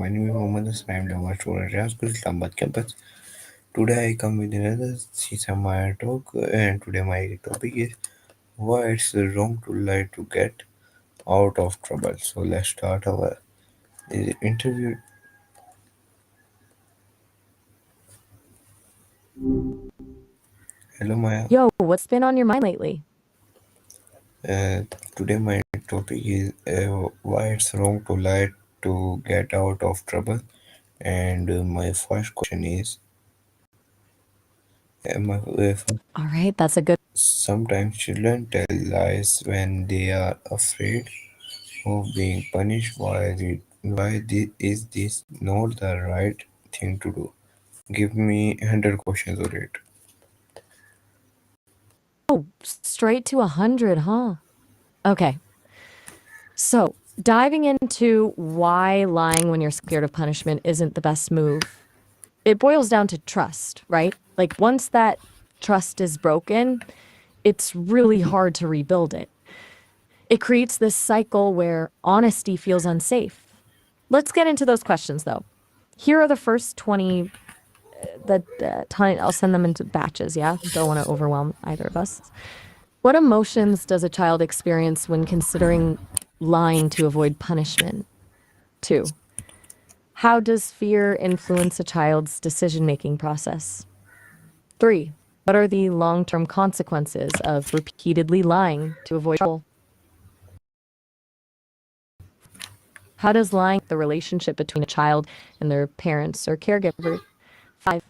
My name is Mohammed Hassan. I am the student at School Islamabad campus. Today I come with another Sesame Maya talk, and today my topic is why it's wrong to lie to get out of trouble. So let's start our interview. Hello Maya. Yo, what's been on your mind lately? Uh, Today my topic is why it's wrong to lie to get out of trouble. And my first question is, All right, that's a good. sometimes children tell lies when they are afraid of being punished. Is this not the right thing to do? Give me 100 questions on it. Oh, straight to 100, huh? Okay, so diving into why lying when you're scared of punishment isn't the best move, it boils down to trust, right? Like, once that trust is broken, it's really hard to rebuild it. It creates this cycle where honesty feels unsafe. Let's get into those questions, though. Here are the first 20 I'll send them into batches, yeah? Don't want to overwhelm either of us. What emotions does a child experience when considering lying to avoid punishment? 2. How does fear influence a child's decision-making process? 3. What are the long-term consequences of repeatedly lying to avoid trouble? How does lying affect the relationship between a child and their parents or caregiver? 5.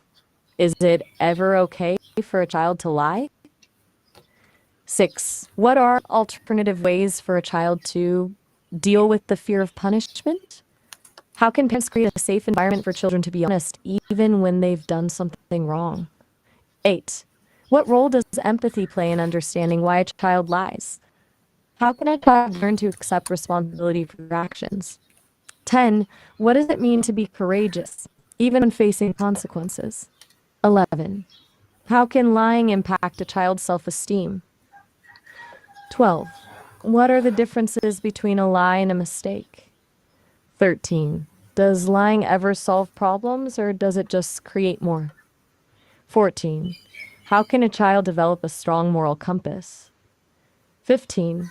Is it ever okay for a child to lie? 6. What are alternative ways for a child to deal with the fear of punishment? How can parents create a safe environment for children to be honest even when they've done something wrong? 8. What role does empathy play in understanding why a child lies? How can a child learn to accept responsibility for their actions? 10. What does it mean to be courageous, even when facing consequences? 11. How can lying impact a child's self-esteem? 12. What are the differences between a lie and a mistake? 13. Does lying ever solve problems or does it just create more? 14. How can a child develop a strong moral compass? 15.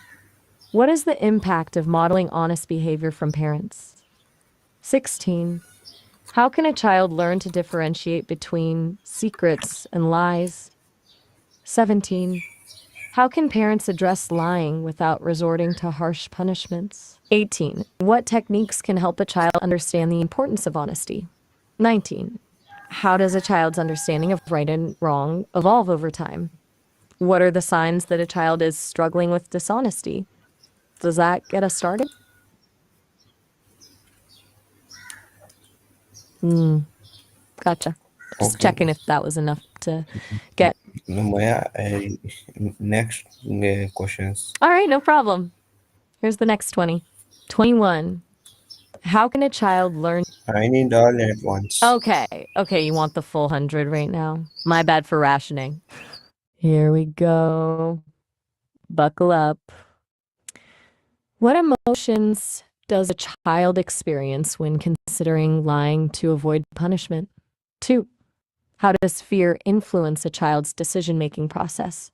What is the impact of modeling honest behavior from parents? 16. How can a child learn to differentiate between secrets and lies? 17. How can parents address lying without resorting to harsh punishments? 18. What techniques can help a child understand the importance of honesty? 19. How does a child's understanding of right and wrong evolve over time? What are the signs that a child is struggling with dishonesty? Does that get us started? Gotcha. Just Okay. checking if that was enough to get. No, Maya, next questions. All right, no problem. Here's the next 20. 21. How can a child learn? I need all at once. Okay, you want the full 100 right now? My bad for rationing. Here we go. Buckle up. What emotions does a child experience when considering lying to avoid punishment? 2. How does fear influence a child's decision-making process?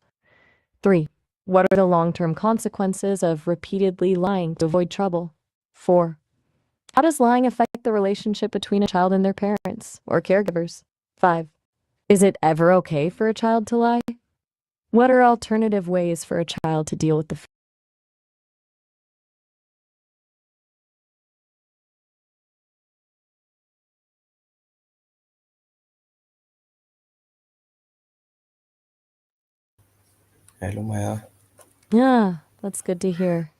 3. What are the long-term consequences of repeatedly lying to avoid trouble? 4. How does lying affect the relationship between a child and their parents or caregivers? 5. Is it ever okay for a child to lie? What are alternative ways for a child to deal with the fear? Hello, Maya. Yeah, that's good to hear.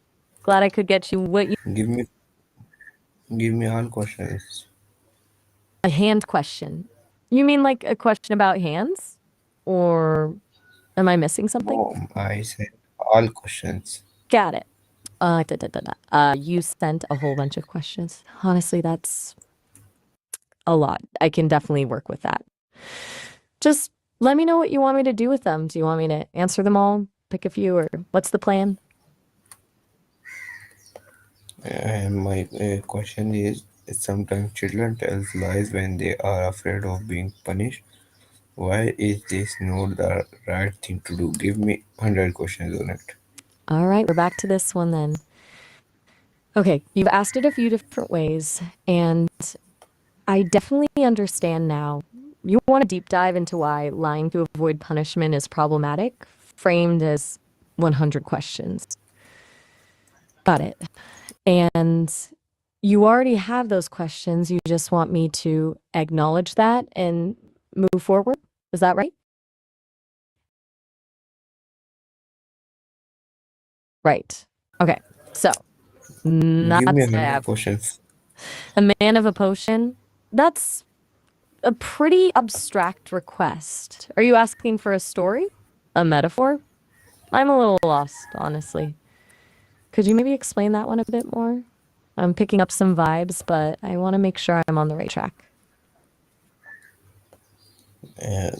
Glad I could get you what you. Give me, give me all questions. A hand question. You mean like a question about hands? Or am I missing something? No, I said all questions. Got it. You sent a whole bunch of questions. Honestly, that's a lot. I can definitely work with that. Just let me know what you want me to do with them. Do you want me to answer them all, pick a few, or what's the plan? And my question is, Sometimes children tell lies when they are afraid of being punished. Why is this not the right thing to do? Give me 100 questions on it. All right, we're back to this one then. Okay, you've asked it a few different ways, and I definitely understand now. You want to deep dive into why lying to avoid punishment is problematic, framed as 100 questions. Got it. And you already have those questions. You just want me to acknowledge that and move forward. Is that right? Right. Okay. So, not Give me to say I 100 have questions. a man of a potion. That's a pretty abstract request. Are you asking for a story? A metaphor? I'm a little lost, honestly. Could you maybe explain that one a bit more? I'm picking up some vibes, but I want to make sure I'm on the right track. Uh,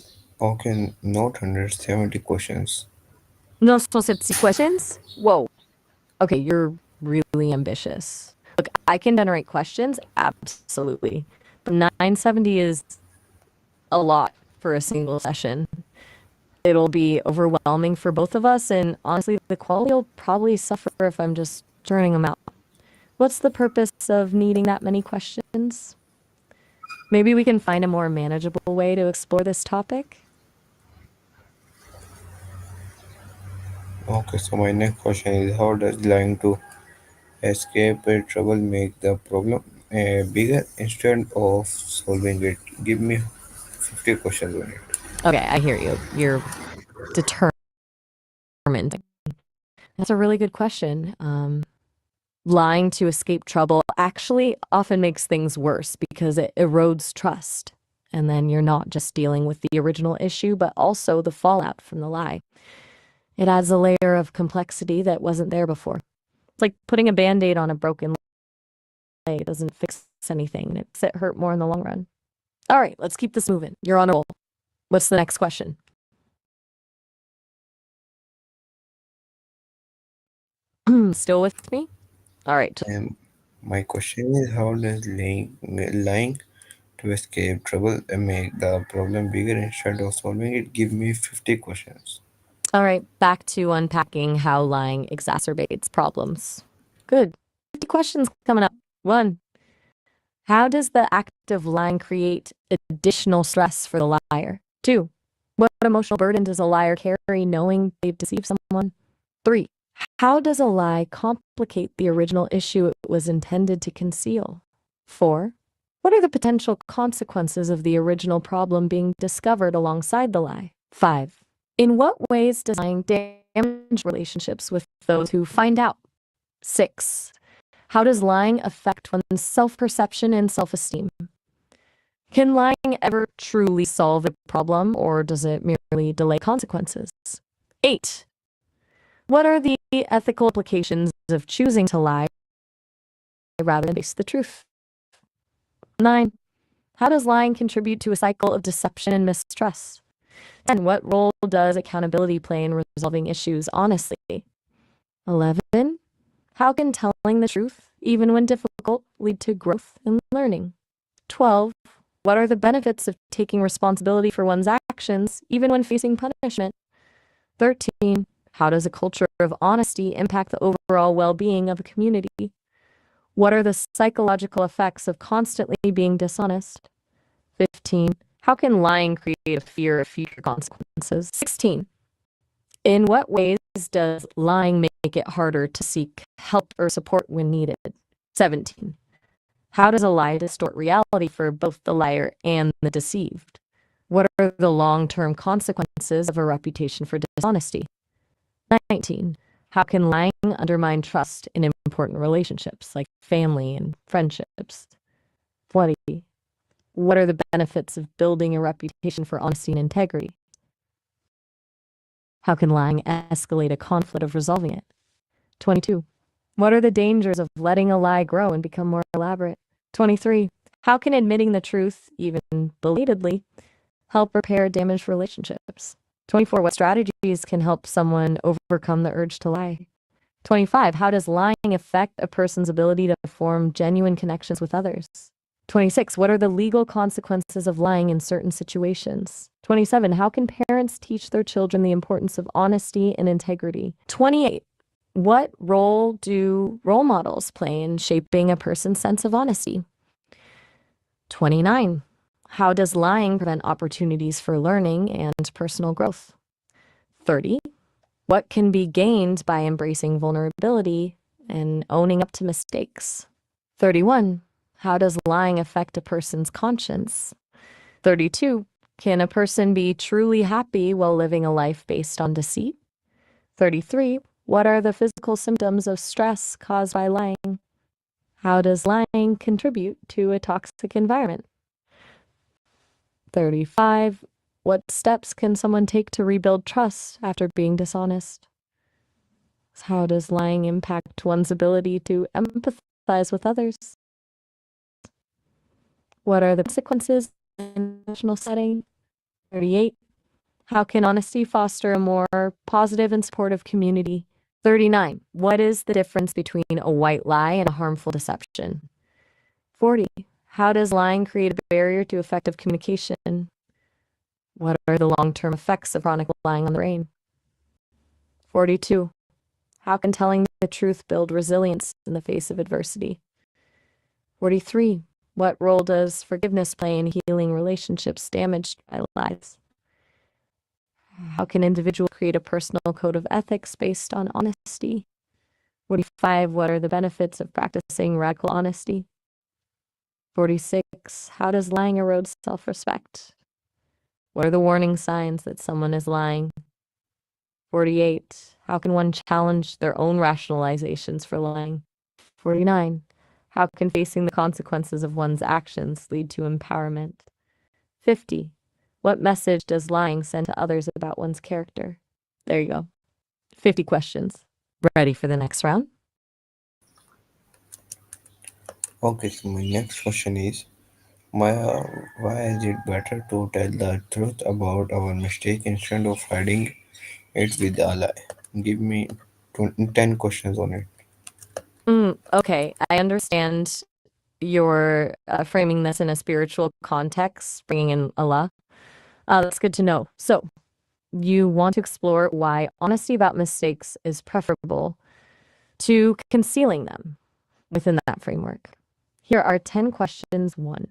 okay, not 170 questions. No specific questions? Whoa. Okay, you're really ambitious. Look, I can generate questions, absolutely. But 970 is a lot for a single session. It'll be overwhelming for both of us, and honestly, the quality will probably suffer if I'm just churning them out. What's the purpose of needing that many questions? Maybe we can find a more manageable way to explore this topic? Okay, so my next question is how does lying to escape trouble make the problem bigger instead of solving it? Give me 50 questions on it. Okay, I hear you. You're determined. That's a really good question. Lying to escape trouble actually often makes things worse because it erodes trust. And then you're not just dealing with the original issue, but also the fallout from the lie. It adds a layer of complexity that wasn't there before. It's like putting a band aid on a broken leg. It doesn't fix anything, it makes it hurt more in the long run. All right, let's keep this moving. You're on a roll. What's the next question? Still with me? All right. Um, my question is how does lying to escape trouble make the problem bigger instead of solving it? Give me 50 questions. All right, back to unpacking how lying exacerbates problems. Good. 50 questions coming up. One, how does the act of lying create additional stress for the liar? Two, what emotional burden does a liar carry knowing they've deceived someone? Three, how does a lie complicate the original issue it was intended to conceal? Four, what are the potential consequences of the original problem being discovered alongside the lie? Five, in what ways does lying damage relationships with those who find out? Six, how does lying affect one's self perception and self esteem? Can lying ever truly solve a problem, or does it merely delay consequences? Eight, what are the ethical implications of choosing to lie rather than face the truth? Nine, how does lying contribute to a cycle of deception and mistrust? 10, what role does accountability play in resolving issues honestly? 11, how can telling the truth, even when difficult, lead to growth and learning? 12, what are the benefits of taking responsibility for one's actions, even when facing punishment? 13, how does a culture of honesty impact the overall well being of a community? What are the psychological effects of constantly being dishonest? 15, how can lying create a fear of future consequences? 16, in what ways does lying make it harder to seek help or support when needed? 17, how does a lie distort reality for both the liar and the deceived? What are the long-term consequences of a reputation for dishonesty? 19, how can lying undermine trust in important relationships like family and friendships? 20, what are the benefits of building a reputation for honesty and integrity? How can lying escalate a conflict of resolving it? 22, what are the dangers of letting a lie grow and become more elaborate? 23, how can admitting the truth, even belatedly, help repair damaged relationships? 24, what strategies can help someone overcome the urge to lie? 25. How does lying affect a person's ability to form genuine connections with others? 26. What are the legal consequences of lying in certain situations? 27. How can parents teach their children the importance of honesty and integrity? 28. What role do role models play in shaping a person's sense of honesty? 29. How does lying prevent opportunities for learning and personal growth? 30. What can be gained by embracing vulnerability and owning up to mistakes? 31. How does lying affect a person's conscience? 32. Can a person be truly happy while living a life based on deceit? 33. What are the physical symptoms of stress caused by lying? How does lying contribute to a toxic environment? 35. What steps can someone take to rebuild trust after being dishonest? How does lying impact one's ability to empathize with others? What are the consequences in a professional setting? 38. How can honesty foster a more positive and supportive community? 39. What is the difference between a white lie and a harmful deception? 40. How does lying create a barrier to effective communication? What are the long-term effects of chronic lying on the brain? 42. How can telling the truth build resilience in the face of adversity? 43. What role does forgiveness play in healing relationships damaged by lies? How can individuals create a personal code of ethics based on honesty? 45. What are the benefits of practicing radical honesty? 46. How does lying erode self-respect? What are the warning signs that someone is lying? 48. How can one challenge their own rationalizations for lying? 49. How can facing the consequences of one's actions lead to empowerment? 50. What message does lying send to others about one's character? There you go. 50 questions. Ready for the next round? Okay, so my next question is, Maya, why is it better to tell the truth about our mistake instead of hiding it with a lie? Give me 10 questions on it. Okay, I understand you're framing this in a spiritual context, bringing in Allah. That's good to know. So, you want to explore why honesty about mistakes is preferable to concealing them within that framework. Here are 10 questions. 1.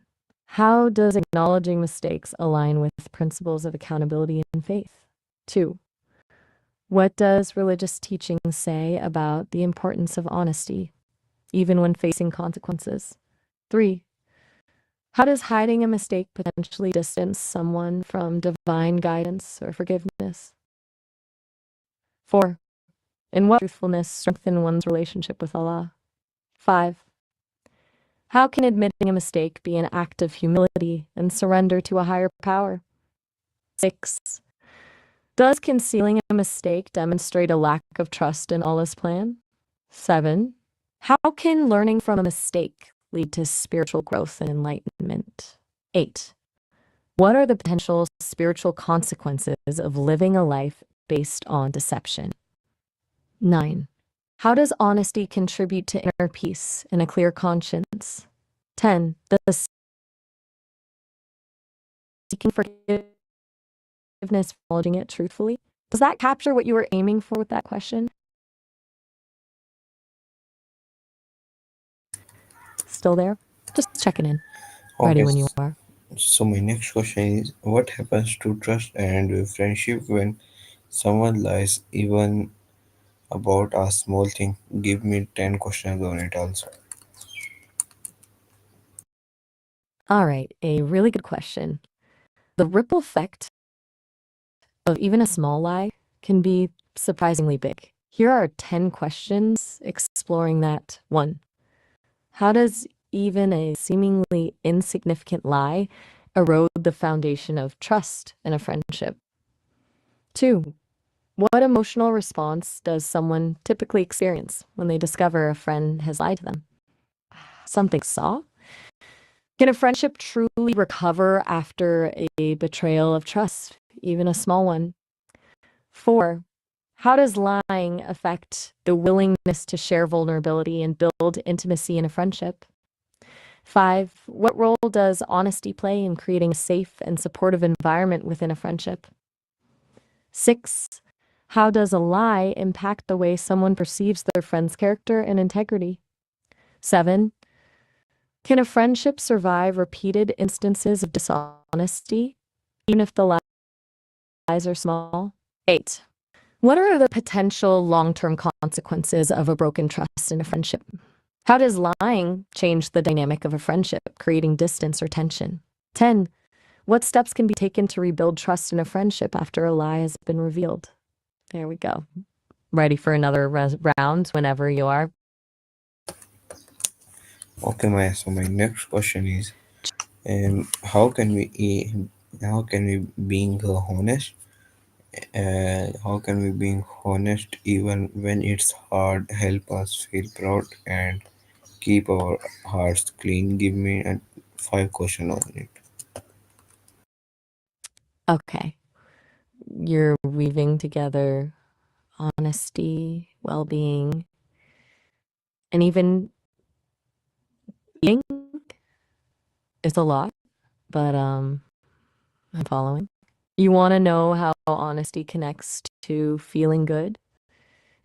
How does acknowledging mistakes align with principles of accountability and faith? 2. What does religious teaching say about the importance of honesty, even when facing consequences? 3. How does hiding a mistake potentially distance someone from divine guidance or forgiveness? 4. In what truthfulness strengthen one's relationship with Allah? 5. How can admitting a mistake be an act of humility and surrender to a higher power? 6. Does concealing a mistake demonstrate a lack of trust in Allah's plan? 7. How can learning from a mistake lead to spiritual growth and enlightenment? 8. What are the potential spiritual consequences of living a life based on deception? 9. How does honesty contribute to inner peace and a clear conscience? 10. Does seeking forgiveness, acknowledging it truthfully? Does that capture what you were aiming for with that question? Still there? Just checking in. Ready Okay, when you are. so my next question is, what happens to trust and friendship when someone lies even about a small thing? Give me 10 questions on it also. All right, a really good question. The ripple effect of even a small lie can be surprisingly big. Here are 10 questions exploring that. 1. How does even a seemingly insignificant lie erode the foundation of trust in a friendship? 2. What emotional response does someone typically experience when they discover a friend has lied to them? Something saw? Can a friendship truly recover after a betrayal of trust, even a small one? 4. How does lying affect the willingness to share vulnerability and build intimacy in a friendship? 5. What role does honesty play in creating a safe and supportive environment within a friendship? 6. How does a lie impact the way someone perceives their friend's character and integrity? 7. Can a friendship survive repeated instances of dishonesty, even if the lies are small? 8. What are the potential long-term consequences of a broken trust in a friendship? How does lying change the dynamic of a friendship, creating distance or tension? 10. What steps can be taken to rebuild trust in a friendship after a lie has been revealed? There we go. Ready for another round whenever you are. Okay, Maya. So my next question is, how can we being honest? How can we being honest even when it's hard? Help us feel proud and keep our hearts clean. Give me five questions on it. Okay. You're weaving together honesty, well-being, and even eating is a lot, but I'm following. You want to know how honesty connects to feeling good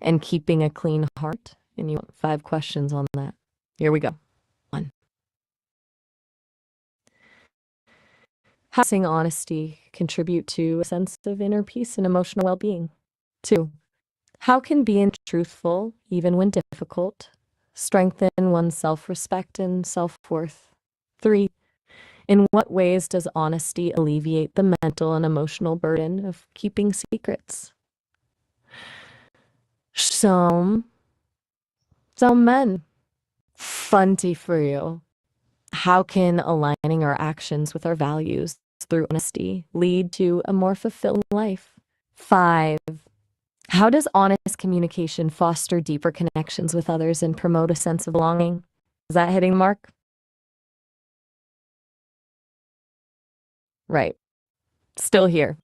and keeping a clean heart? And you want 5 questions on that. Here we go. 1. How does honesty contribute to a sense of inner peace and emotional well-being? 2. How can being truthful, even when difficult, strengthen one's self-respect and self-worth? 3. In what ways does honesty alleviate the mental and emotional burden of keeping secrets? Some men. Funty for you. How can aligning our actions with our values through honesty lead to a more fulfilling life? 5. How does honest communication foster deeper connections with others and promote a sense of belonging? Is that hitting the mark? Right. Still here.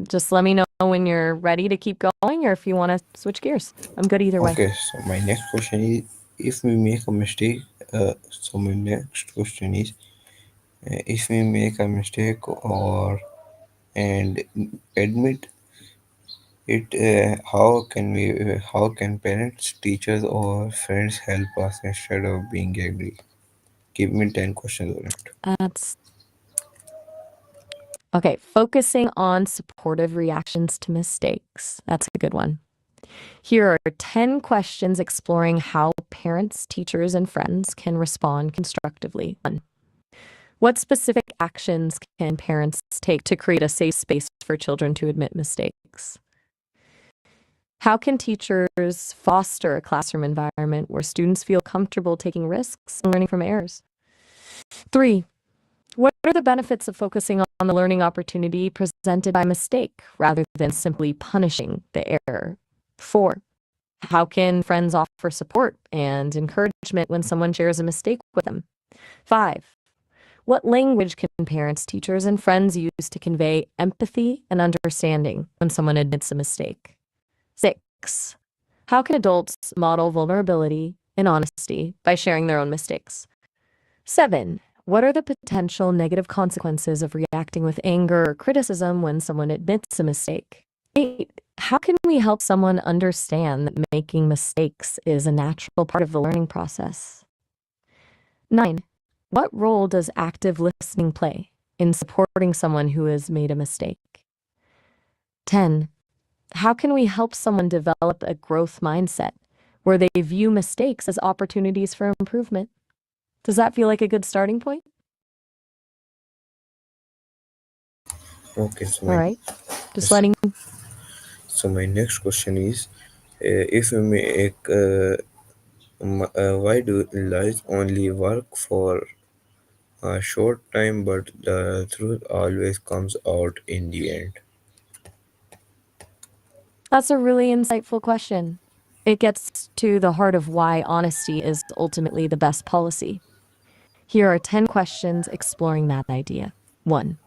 Just let me know when you're ready to keep going or if you want to switch gears. I'm good either way. Okay, so my next question is, if we make a mistake, so my next question is, if we make a mistake or and admit it, how can parents, teachers, or friends help us instead of being angry? Give me 10 questions on it. That's okay. Focusing on supportive reactions to mistakes. That's a good one. Here are 10 questions exploring how parents, teachers, and friends can respond constructively. 1. What specific actions can parents take to create a safe space for children to admit mistakes? How can teachers foster a classroom environment where students feel comfortable taking risks and learning from errors? 3. What are the benefits of focusing on the learning opportunity presented by mistake rather than simply punishing the error? 4. How can friends offer support and encouragement when someone shares a mistake with them? 5. What language can parents, teachers, and friends use to convey empathy and understanding when someone admits a mistake? 6. How can adults model vulnerability and honesty by sharing their own mistakes? 7. What are the potential negative consequences of reacting with anger or criticism when someone admits a mistake? 8. How can we help someone understand that making mistakes is a natural part of the learning process? 9. What role does active listening play in supporting someone who has made a mistake? 10. How can we help someone develop a growth mindset where they view mistakes as opportunities for improvement? Does that feel like a good starting point? Okay, so All my right. Just yes, letting. so my next question is, if we make why do lies only work for a short time, but the truth always comes out in the end? That's a really insightful question. It gets to the heart of why honesty is ultimately the best policy. Here are 10 questions exploring that idea. 1.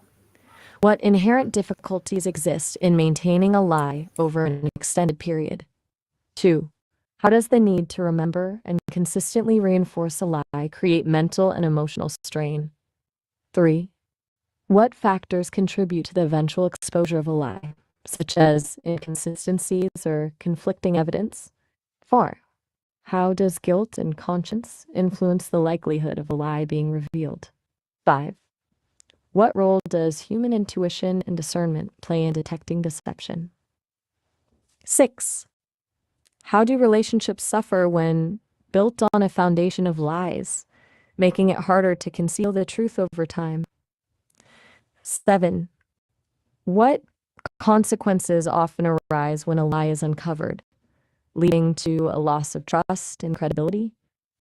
What inherent difficulties exist in maintaining a lie over an extended period? 2. How does the need to remember and consistently reinforce a lie create mental and emotional strain? 3. What factors contribute to the eventual exposure of a lie, such as inconsistencies or conflicting evidence? 4. How does guilt and conscience influence the likelihood of a lie being revealed? 5. What role does human intuition and discernment play in detecting deception? 6. How do relationships suffer when built on a foundation of lies, making it harder to conceal the truth over time? 7. What consequences often arise when a lie is uncovered, leading to a loss of trust and credibility?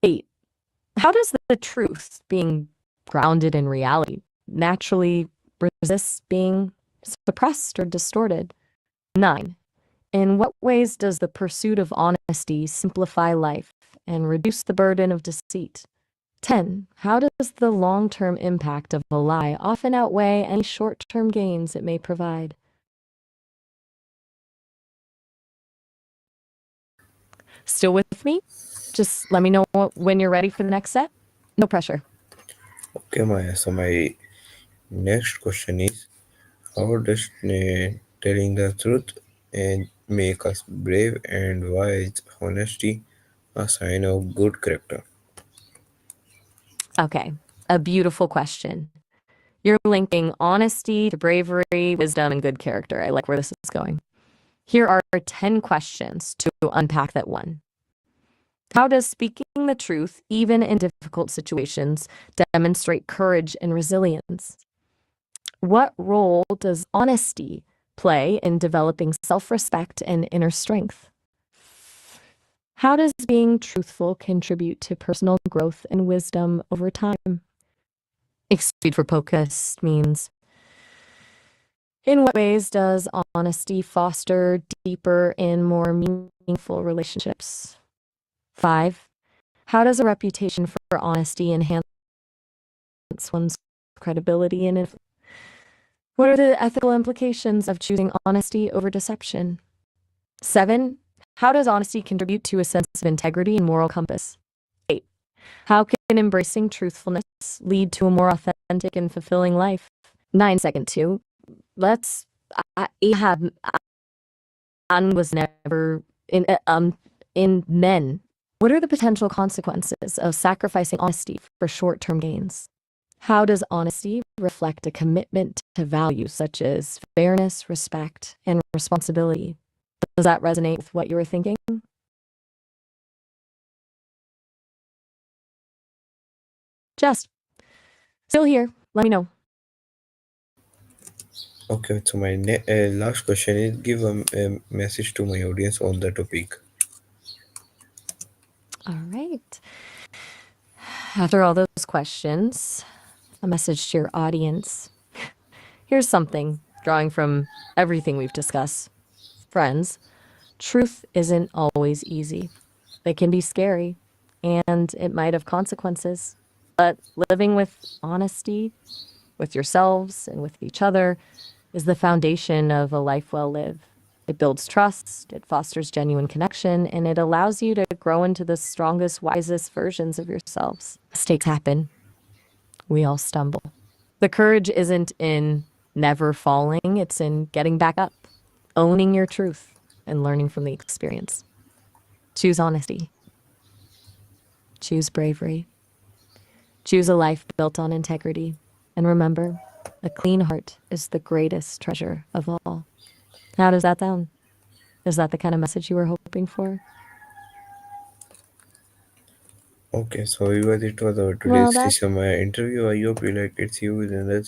8. How does the truth, being grounded in reality, naturally resist being suppressed or distorted? 9. In what ways does the pursuit of honesty simplify life and reduce the burden of deceit? 10. How does the long-term impact of a lie often outweigh any short-term gains it may provide? Still with me? Just let me know when you're ready for the next set. No pressure. Okay, Maya. So my next question is, how does telling the truth and make us brave, and why is honesty a sign of good character? Okay, a beautiful question. You're linking honesty to bravery, wisdom, and good character. I like where this is going. Here are 10 questions to unpack that one. How does speaking the truth, even in difficult situations, demonstrate courage and resilience? What role does honesty play in developing self-respect and inner strength? How does being truthful contribute to personal growth and wisdom over time? Excuse for focus means, in what ways does honesty foster deeper and more meaningful relationships? 5. How does a reputation for honesty enhance one's credibility and influence? What are the ethical implications of choosing honesty over deception? 7. How does honesty contribute to a sense of integrity and moral compass? 8. How can embracing truthfulness lead to a more authentic and fulfilling life? 9. Second 2. Let's. Ahab was never in men. What are the potential consequences of sacrificing honesty for short-term gains? How does honesty reflect a commitment to values such as fairness, respect, and responsibility? Does that resonate with what you were thinking? Just still here. Let me know. Okay, so my last question is, give a message to my audience on the topic. All right. After all those questions, a message to your audience. Here's something drawing from everything we've discussed. Friends, truth isn't always easy. It can be scary, and it might have consequences. But living with honesty, with yourselves and with each other, is the foundation of a life well lived. It builds trust, it fosters genuine connection, and it allows you to grow into the strongest, wisest versions of yourselves. Mistakes happen. We all stumble. The courage isn't in never falling, it's in getting back up, owning your truth, and learning from the experience. Choose honesty. Choose bravery. Choose a life built on integrity. And remember, a clean heart is the greatest treasure of all. How does that sound? Is that the kind of message you were hoping for? Okay, so it was our Well, today's that's Sesame Maya interview. I hope you like it. See you with another